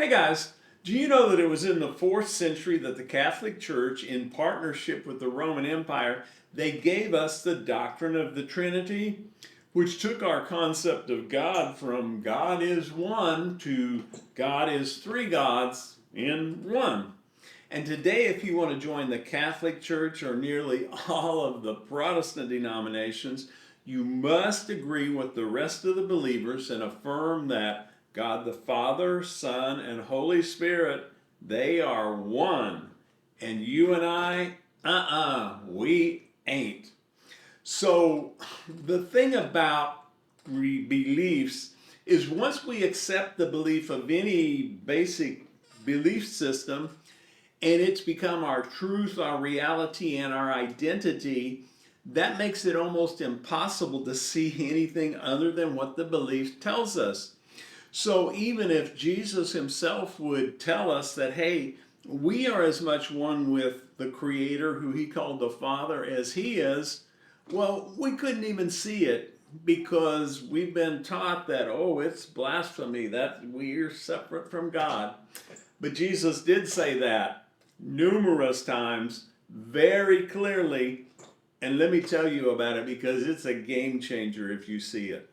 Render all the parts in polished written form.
Hey guys, do you know that it was in the 4th century that the Catholic Church, in partnership with the Roman Empire, they gave us the doctrine of the Trinity, which took our concept of God from God is one to God is three gods in one. And today, if you want to join the Catholic Church or nearly all of the Protestant denominations, you must agree with the rest of the believers and affirm that God the Father, Son, and Holy Spirit, they are one. And you and I, we ain't. So the thing about beliefs is once we accept the belief of any basic belief system, and it's become our truth, our reality, and our identity, that makes it almost impossible to see anything other than what the belief tells us. So even if Jesus himself would tell us that, hey, we are as much one with the Creator, who he called the Father, as he is, well, we couldn't even see it because we've been taught that, oh, it's blasphemy, that we're separate from God. But Jesus did say that numerous times, very clearly, and let me tell you about it because it's a game changer if you see it.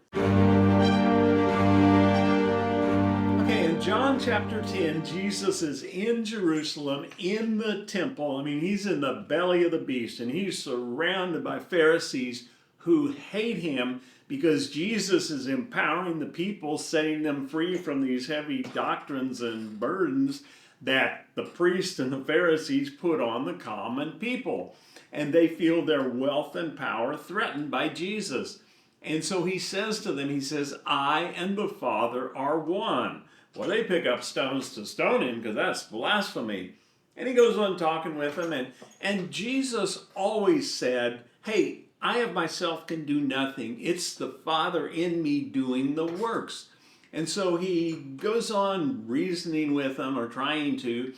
Okay, in John chapter 10, Jesus is in Jerusalem in the temple. I mean, he's in the belly of the beast, and he's surrounded by Pharisees who hate him because Jesus is empowering the people, setting them free from these heavy doctrines and burdens that the priests and the Pharisees put on the common people. And they feel their wealth and power threatened by Jesus. And so he says to them, he says, I and the Father are one. Well, they pick up stones to stone him because that's blasphemy. And he goes on talking with them. And Jesus always said, hey, I of myself can do nothing. It's the Father in me doing the works. And so he goes on reasoning with them, or trying to,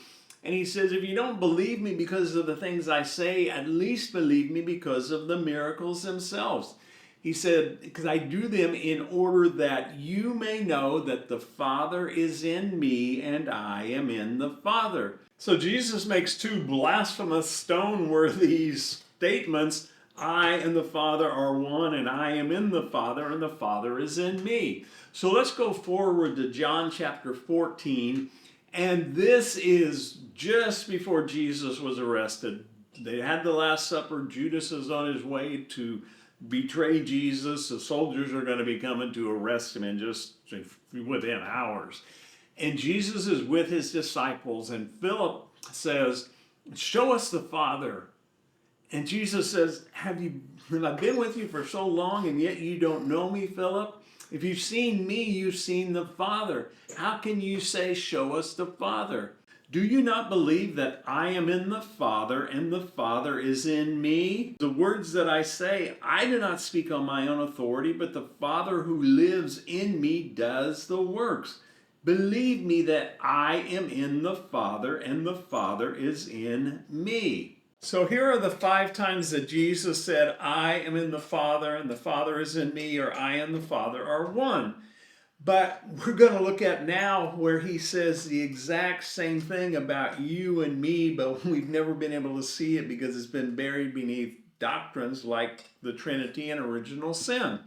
and he says, if you don't believe me because of the things I say, at least believe me because of the miracles themselves. He said, because I do them in order that you may know that the Father is in me and I am in the Father. So Jesus makes two blasphemous, stone-worthy statements. I and the Father are one, and I am in the Father, and the Father is in me. So let's go forward to John chapter 14. And this is just before Jesus was arrested. They had the Last Supper. Judas is on his way to betray Jesus. The soldiers are going to be coming to arrest him in just within hours. And Jesus is with his disciples, and Philip says, show us the Father. And Jesus says, have I been with you for so long, and yet you don't know me, Philip? If you've seen me, you've seen the Father. How can you say, show us the Father? Do you not believe that I am in the Father and the Father is in me? The words that I say, I do not speak on my own authority, but the Father who lives in me does the works. Believe me that I am in the Father and the Father is in me. So here are the 5 times that Jesus said, I am in the Father and the Father is in me, or I and the Father are one. But we're going to look at now where he says the exact same thing about you and me, but we've never been able to see it because it's been buried beneath doctrines like the Trinity and original sin.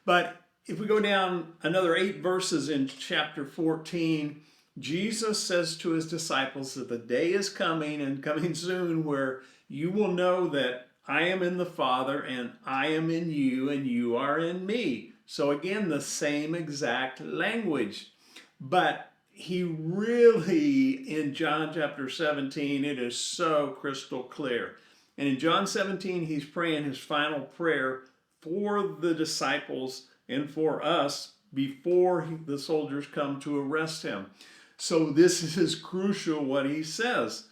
But if we go down another 8 verses in chapter 14, Jesus says to his disciples that the day is coming and coming soon where you will know that I am in the Father and I am in you and you are in me. So again, the same exact language. But he really, in John chapter 17, it is so crystal clear. And in John 17, he's praying his final prayer for the disciples and for us before the soldiers come to arrest him. So this is crucial what he says.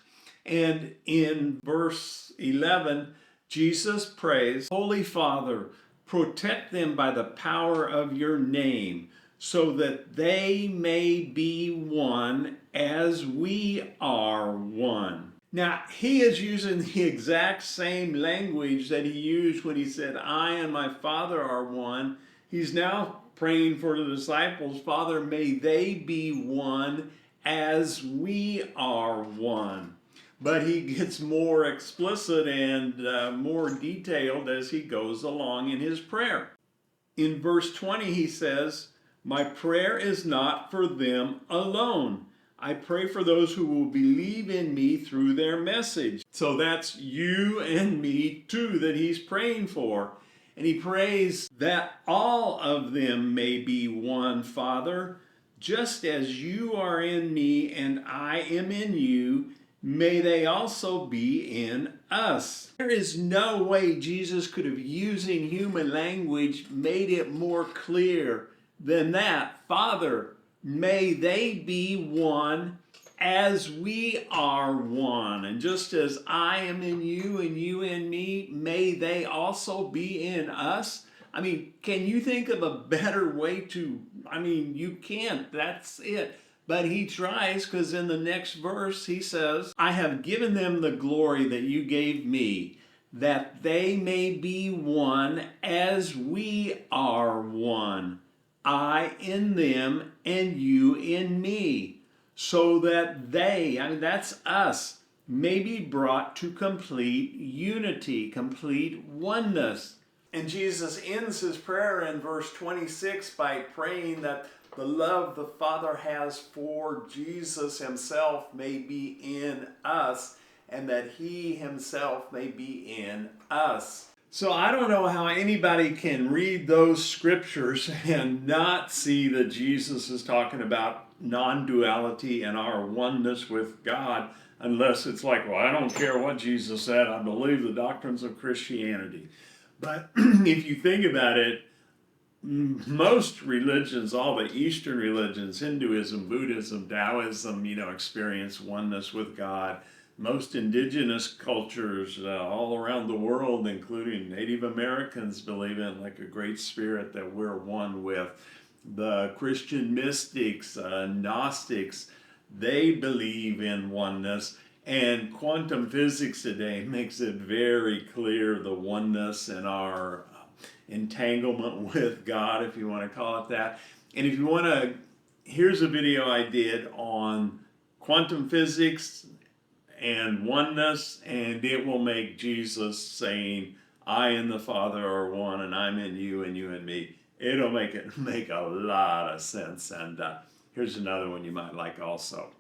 And in verse 11, Jesus prays, Holy Father, protect them by the power of your name, so that they may be one as we are one. Now, he is using the exact same language that he used when he said, I and my Father are one. He's now praying for the disciples, Father, may they be one as we are one. But he gets more explicit and more detailed as he goes along in his prayer. In verse 20, he says, "My prayer is not for them alone. I pray for those who will believe in me through their message." So that's you and me too that he's praying for. And he prays that all of them may be one, Father, just as you are in me and I am in you, may they also be in us. There is no way Jesus could have, using human language, made it more clear than that. Father, may they be one as we are one. And just as I am in you and you in me, may they also be in us. I mean, can you think of a better way to, you can't, that's it. But he tries, because in the next verse he says, "I have given them the glory that you gave me, that they may be one as we are one. I in them and you in me, so that they," that's us, "may be brought to complete unity," complete oneness. And Jesus ends his prayer in verse 26 by praying that the love the Father has for Jesus himself may be in us, and that he himself may be in us. So I don't know how anybody can read those scriptures and not see that Jesus is talking about non-duality and our oneness with God, unless it's like, well, I don't care what Jesus said, I believe the doctrines of Christianity. But if you think about it, most religions, all the Eastern religions, Hinduism, Buddhism, Taoism, experience oneness with God. Most indigenous cultures all around the world, including Native Americans, believe in like a great spirit that we're one with. The Christian mystics, Gnostics, they believe in oneness. And quantum physics today makes it very clear the oneness and our entanglement with God, if you want to call it that. And if you want to, here's a video I did on quantum physics and oneness, and it will make Jesus saying, "I and the Father are one, and I'm in you and you in me." It'll make a lot of sense. And here's another one you might like also.